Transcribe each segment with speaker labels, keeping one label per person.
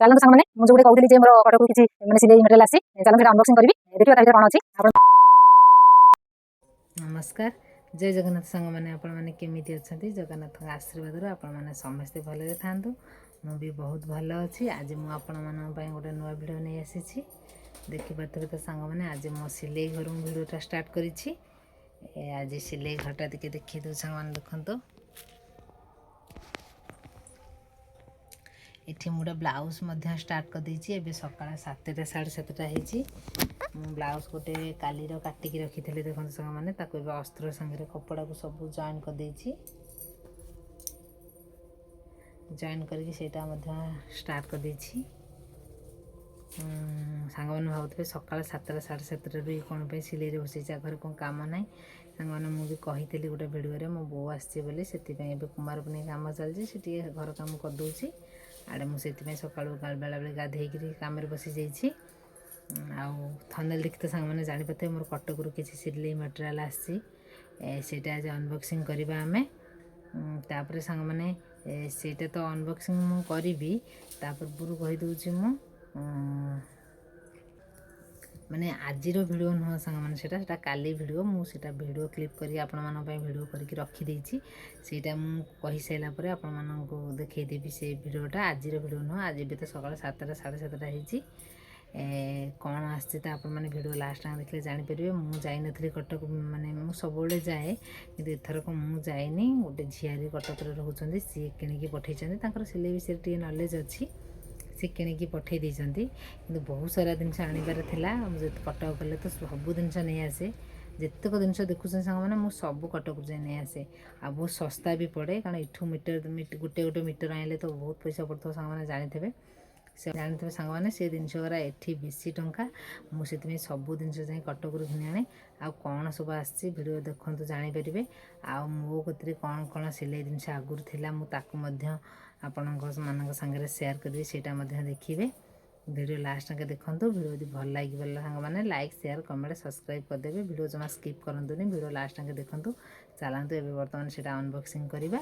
Speaker 1: चलो सामने मुझे गोटे कहूली मोर कटक किसी मैंने सिलाई मटेरियल आसी चलो अनबॉक्सिंग करी देखिए ता कौन अच्छी।
Speaker 2: नमस्कार जय जगन्नाथ सांग मैंने आपण मैंने केमी अच्छा जगन्नाथ आशीर्वाद आपण मैंने समस्ते भले था मु भी बहुत भल अच्छी। आज मुझे गोटे नुआ भिड नहीं आसी देखिपे तो सांग मैंने आज मो सिलाई घर भिडटा स्टार्ट करी आज सिलाई घरटा टे देखी दो सांग मैंने देखो ये गोटे ब्लाउज स्टार्ट कर देती एवं सका 7टा 7:30 हो ब्लाउज गोटे कालीर काटिकी रखी थे देखो सांग मैंने अस्त्र संगे कपड़ा को सब जॉइन कर देती जॉइन करके स्टार्ट कर देती सांग मैंने भावुए सका 7टा 7:30 कौन पे सिलाई बसई घर कौन कम ना सांग मैंने मुझे कही गोटे भिडियो मो बो आसी से कुमार पुनी कम चलती घर कम करदे आड़े मुझे सका बेला बेले गाधे कम बसी जाइए थंबनेल देखते सांग मैंने जापारे मोर कटक किसी सिलाई मटेरियल आसीटा आज अनबॉक्सिंग करवा आम तापर सांग मैंने सेटा तो अनबॉक्सिंग मु करी पूर्व कहीदे मु माने आजिर वीडियो नुह सांग मैंने सेटा काली वीडियो मुझे वीडियो क्लिप करी आपण मानन पे वीडियो करके रखी देछि सेटा मु कहि सैला परे आपण मानन को देखै देबी से वीडियोटा आजिर वीडियो नुह आज भी तो सकाळ 7टा 7:30 हेछि कौन आसती तो आप मैंने वीडियो लास्ट टाइम देखले जानी परिबे। मु जाई नथली कटक माने मु सबले जाए कि एथरक मु जाइनी गोटे झियारी कटक रोचंदी सी किणिकी पठेइचंदी तांकर सिलाई विषय टी नॉलेज अच्छी सी किणिकी पठेइ देइचंदी किंतु बहुत सारा जिनस आनिबार थिला कटक गले तो सब जिनस नहीं आसे जितक जिनस देखुछन सांग माने मु सब कटक जाए नहीं आसे आ बहुत सस्ता भी पड़े कारण इठू मीटर गोटे गोटे मीटर आइले तो बहुत पैसा पड़ता सांग माने जानिथिबे से जानते सांग मैंने से जिनस गुरा एटी बेसी टंका मुझे सबू जिन जाए कटक घिनी आने आउ कौन सब आसी वीडियो देखु जानीपर आउ मो कति कौन कौन सिलाई जिनस आगुरी थी मुझे आपण मान सागर सेयार करी से देखिए वीडियो लास्ट तक देखो वीडियो यदि भल लगे सांग मैंने लाइक शेयर कमेंट सब्सक्राइब करदेवे वीडियो जमा स्किप करंतुनी वीडियो लास्ट तक देखो चलतु ए बर्तमान से अनबॉक्सिंग करवा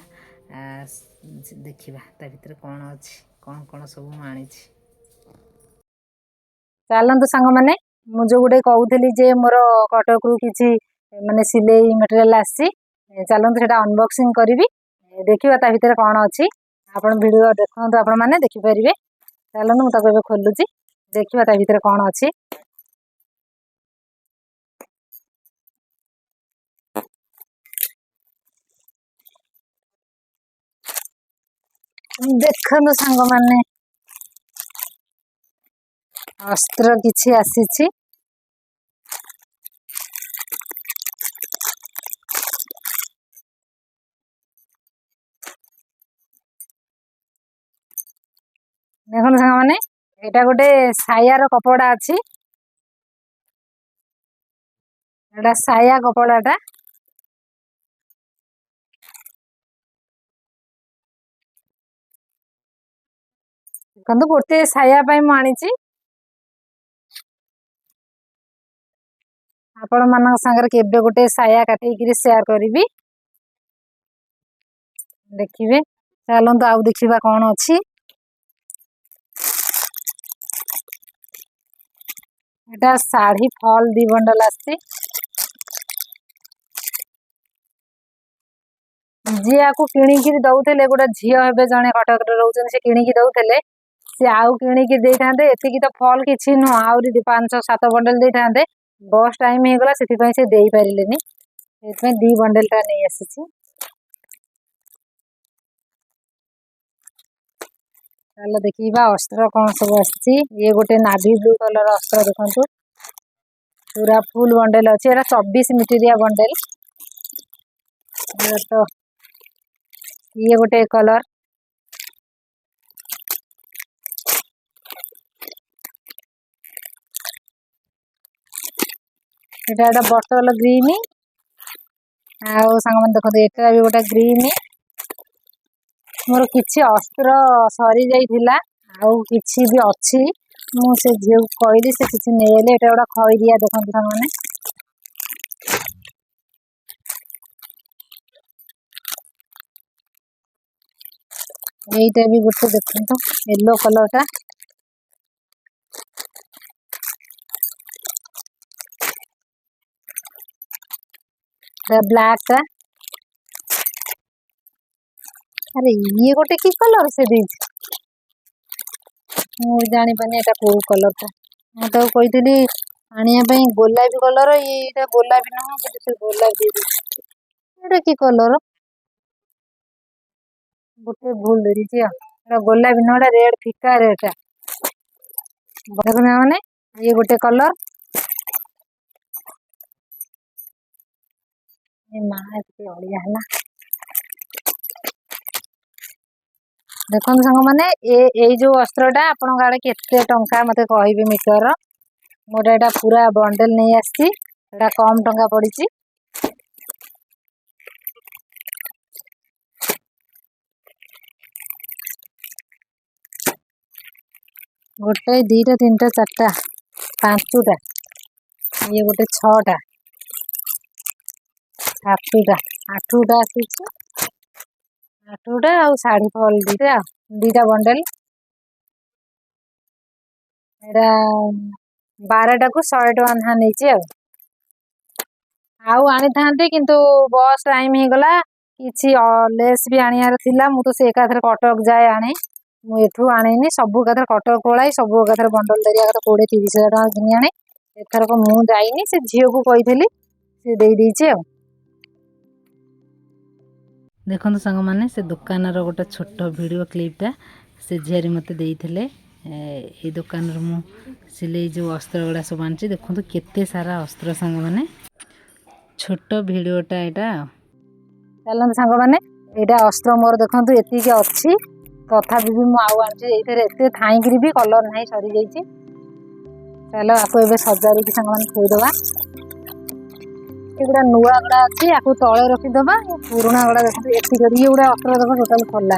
Speaker 2: देखा भितर कौन अच्छी कौन कौन सब मुझे
Speaker 1: चलतु सांग मैंने मुझे गोटे कहूली मोर कटक किसी माने सिलाई मटेरियल आसी चलतु से अनबॉक्सिंग करी देखिए ता भितर कौन अच्छी आपण वीडियो देखो आपण मैंने देखिपारे। चलतु मुझे खोलुची देखिए ता भितर कौन अच्छी देखु सांग मैंने अस्त्र किछि आसीछि देखो सांग मैंने एटा गोटे सायार कपड़ा अच्छी एटा साया कपड़ाटा देखो गोटे साया मु आनी आपण मान सागर केबे गोटे साया काटिकी शेयर करी देखिए। चलतु आउ देखा कौन अच्छी एटा साड़ी फॉल 2 बंडल आसी जी आपको किणिकी दौले गोटे झील हे जड़े कटक रोचन से किणिकी दौले सी आउ किणिकी दे था एति तो फल किसी नुह आहरी 5-7 बंडल दे था बस टाइम हो गला से दे पारे 2 बंडल टा नहीं आसी। चलो देखा अस्त्र कौन सब आसी ये गोटे नाभी ब्लू कलर अस्त्र देखु पूरा फुल बंडल अच्छी 24 मीटरिया बंडल तो ये गोटे कलर एटा बटल ग्रीन आउ सांग मैंने देखो एटा भी गोटे ग्रीन मोर किछि अस्त्र सरी जाइथिला आउ किछि भी अच्छी मुझे झील कहली से किसी नहीं एटा गोटा खईरिया देखो सांग मैंने यहीटा भी गोटे देखो येलो कलर टा ब्लैक टा अरे ये गोटे की कलर से देछि मु जानी पानी एटा को कलर टा मु तो कहितली आनिया पई गोलापी कलर एटा गोलापी न कि से गोलापी दे एटा की कलर गोटे भूल दे छी एटा गोलापी न एटा रेड फिका रेड टा देखो माने ये गोटे कलर ए मा एते अड़िया हला देखो सांग माने ए जो अस्त्रटा आपण गाड़े केते टंका मते कहबे मीटर मोर एटा पूरा बंडल नहीं आसी एटा कम टंका पड़ी गोटे दीटा तीनटा चारटा पांचटा ये गोटे छटा सातटा आठटा आसी आठटा आ साड़ी फल दीटा बंडल एटा 12टा को 100 टका ना नहीं आउ आनी थांते किंतु बस टाइम ही गला किछि लेस भी आनियार थिला मु तो से एकाथर कटक जाए आने मु एठू आनेनी सब एकाथर कटक कोलाई सब एकाथर बंडल दरिया कथा 20-30 हजार टका किनी आने एथर को मु जाइनी से झियो को कहिथली से देई दैछि आ
Speaker 2: देखो सांग मैंने से दुकान गोटे छोट वीडियो क्लिपटा से झीरी मत देते ये दुकान मु सिले जो अस्त्र गुड़ा सब आनी देखो केते सारा अस्त्र सांग मैंने छोट वीडियोटा यहाँ
Speaker 1: चलते सांग मैंने यहाँ अस्त्र मोर देखो एति अच्छी तथापि भी मुझे एते थाई भी कलर ना सरी जाइए चलो आपको एवं सजारिक सांग मैंने थोदबा गुड़ा नुआ गुड़ा अच्छी या तले रखीदबा पुराणा गुड़ा देखो ये गुड़ा अस्त्र देखो टोटाल खोला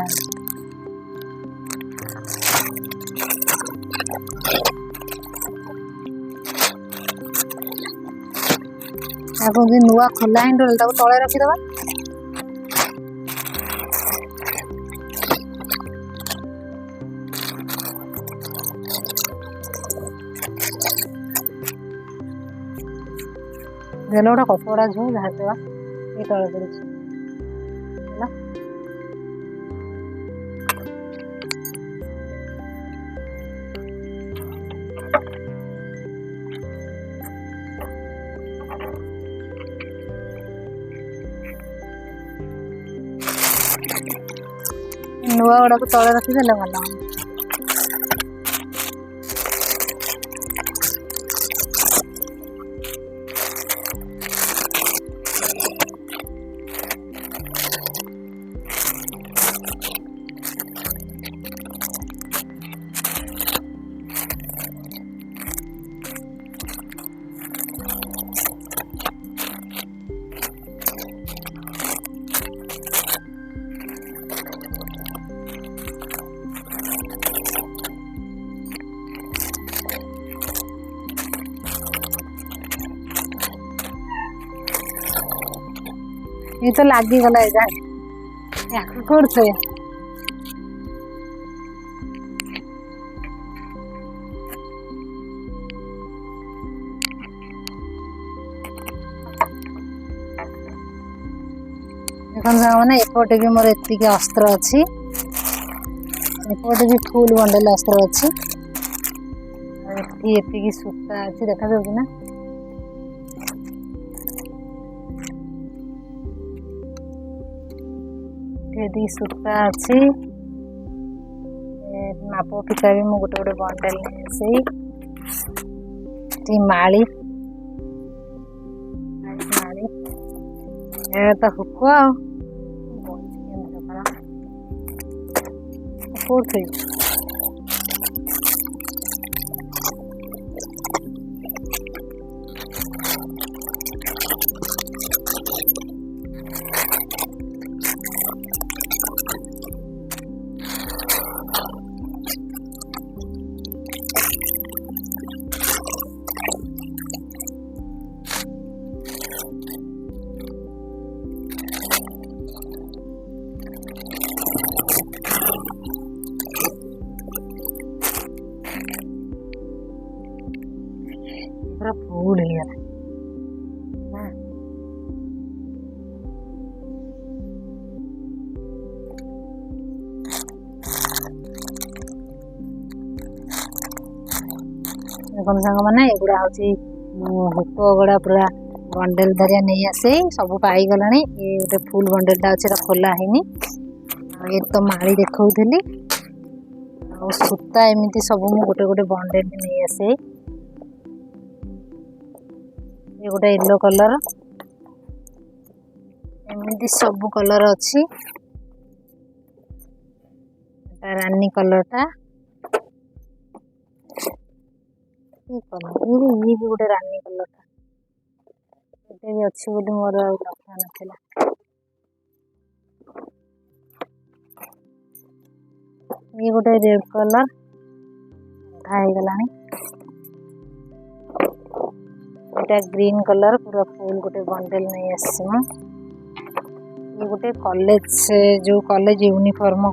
Speaker 1: नुआ खोला ही टोटाल तले रखीदबा देल गोटे कपड़ा झो झाड़देवा ये तले पड़ी नुआ गुड़ा को तले रखीदे भल ये तो लागी गला या करते देखो मैंने एपटे भी मोर एति अस्त्र अच्छी एपटे भी फुल बंडल अस्त्र अच्छी एति सूता अच्छी देखा जाऊँ ना यदि सूता अच्छी माप फिता भी मुझे गोटे गोटे बंडल से माली तो हुक कौन पूरा फूल है ଦେଖନ୍ତୁ ସାଙ୍ଗମାନେ ଏଗୁଡ଼ା ହେଉଛି ହୁକ ଗୁଡ଼ା ପୁରା ବଣ୍ଡେଲ ଧରିଆ ନେଇ ଆସେ ସବୁ ପାଇଗଲାଣି। ଏ ଗୋଟେ ଫୁଲ ବଣ୍ଡେଲଟା ଅଛି, ଏଟା ଖୋଲା ହେଇନି। ଆଉ ଏ ତ ମାଳି ଦେଖାଉଥିଲି। ଆଉ ସୂତା ଏମିତି ସବୁ ମୁଁ ଗୋଟେ ଗୋଟେ ବଣ୍ଡେଲ ନେଇ ଆସେ। ଏ ଗୋଟେ ୟେଲୋ କଲର, ଏମିତି ସବୁ କଲର ଅଛି। ରାନୀ କଲରଟା, ଇଏ ବି ଗୋଟେ ରାନୀ କଲରଟା ଏତେ ବି ଅଛି ବୋଲି ମୋର ଆଉ ଲକ୍ଷ୍ୟ ନଥିଲା। ଇଏ ଗୋଟେ ରେଡ୍ କଲର ଅଧା ହେଇଗଲାଣି। ଏଇଟା ଗ୍ରୀନ୍ କଲର ପୁରା ଫୁଲ ଗୋଟେ ବଣ୍ଡେଲ ନେଇ ଆସିଛି ମୁଁ। ଇଏ ଗୋଟେ କଲେଜ ଯୋଉ କଲେଜ ୟୁନିଫର୍ମ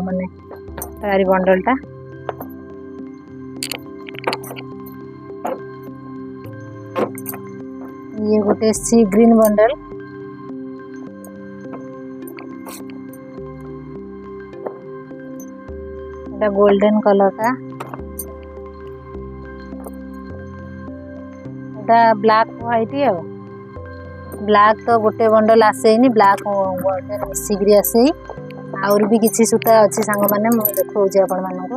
Speaker 1: ମାନେ ତାରି ବଣ୍ଡଲଟା। ଇଏ ଗୋଟେ ସି ଗ୍ରୀନ୍ ବଣ୍ଡଲ। ଏଟା ଗୋल्डन कलरटा। एटा ब्लैक व्हाइट आउ ब्लैक तो गोटे बंडल आसेनी, ब्लैक गोल्डन मिसिकी आसे। आउर भी किसी सूता अच्छी सांग मैंने मुझे देखा आपण मानक।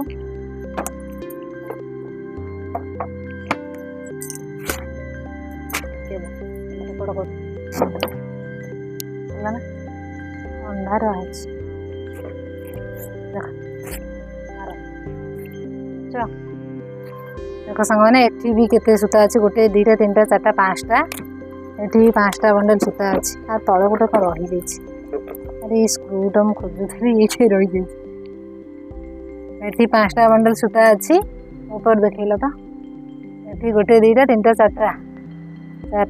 Speaker 1: अंधार देख सांग मैंने एठी भी केते सूता अच्छी, गोटे दुईटा तीन टा चार टा पांचटा, एठी भी 5टा बंडल सूता अच्छी। आ तले गोटे कौन रही जाइए, अरे स्क्रूटा मुझे खोजुथी ये रही जाइए। एठी 5टा बंडल सूता अच्छी ऊपर देखल तो। एठी गोटे दुईटा तीन टा चार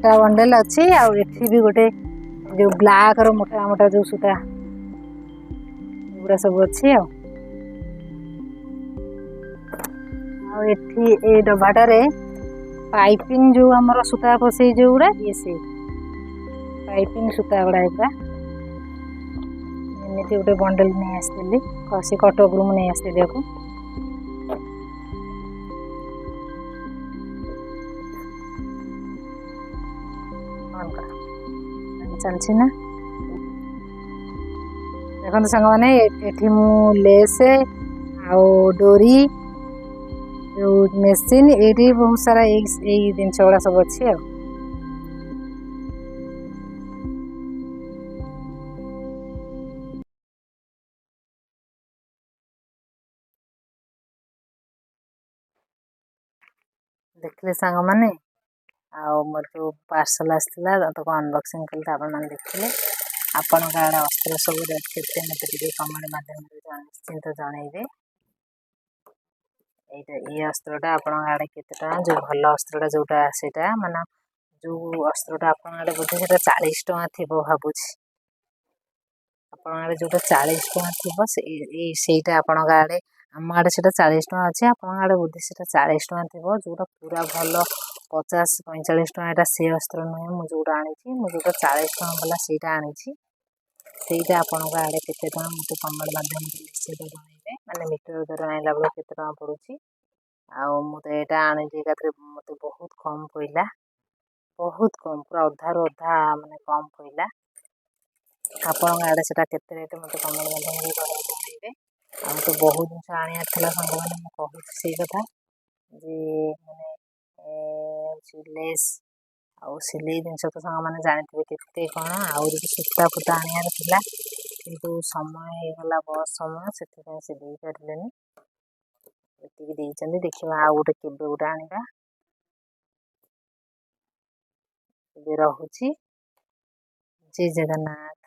Speaker 1: टा बंडल अच्छी। आठी भी गोटे जो ब्लैक रो मोटा मोटा जो सूता गुड़ा सब अच्छी। एठी ए डब्बाटारे पाइपिंग जो आमर सूता पसई जो गुड़ा ये से पाइपिंग सूता गुड़ा एमती गोटे बंडल नहीं आसती कसी कटक रु नहीं आसती को। चलछि ना देखो सांग मैंने एठी मु लेस आउ डोरी जो मेसीन ये बहुत सारा यही जिनस गुड़ा सब अच्छी। देखले सांग मैंने मोर जो पार्सल आसाला तो अनबॉक्सिंग कल देखिले। आपण आड़े अस्त्र सब रेट के मत कमेंट मध्यम निश्चिंत जनइबे। ये अस्त्रटा आपण आड़े केते जो भल अस्त्रटा जोटा सेटा माने जो अस्त्रटा आपण आड़े बोधे सेटा 40 टका थिबो भाबुछि। आपण आड़े जोटा 40 टका थिबो सेटा आपण आड़े आम आड़े सेटा 40 टका अछि। आपण आड़े बोधे सेटा 40 टका थिबो जोटा पूरा भल 50-45 टका। एटा से अस्त्र नुहे मु जोटा आनी मु जोटा 40 टका वाला सेटा आनी सेटा आपण आड़े केते टका मते कमेंट माध्यम निश्चित जनइबे। माने मीटर दर आइला बेले केते टका पड़ुछि। मुझे यहाँ आनी मत बहुत कम पड़ा, बहुत कम पूरा अधा रू अधा माने कम पड़ा। आपण आड़े से रेट मत कमेंट जनइबे। तो बहुत जिन आने सांग मैंने कहूँ से कथा जे मैंने लेस आउ सिले जिनस तो सांग मैंने जानते केते कौन आउरी सूता फूता आनियार थिला किंतु समय होगला बस समय से दे पारे देखा आ गोटे केबे गोटे आनिबा रहुची। जय जगन्नाथ।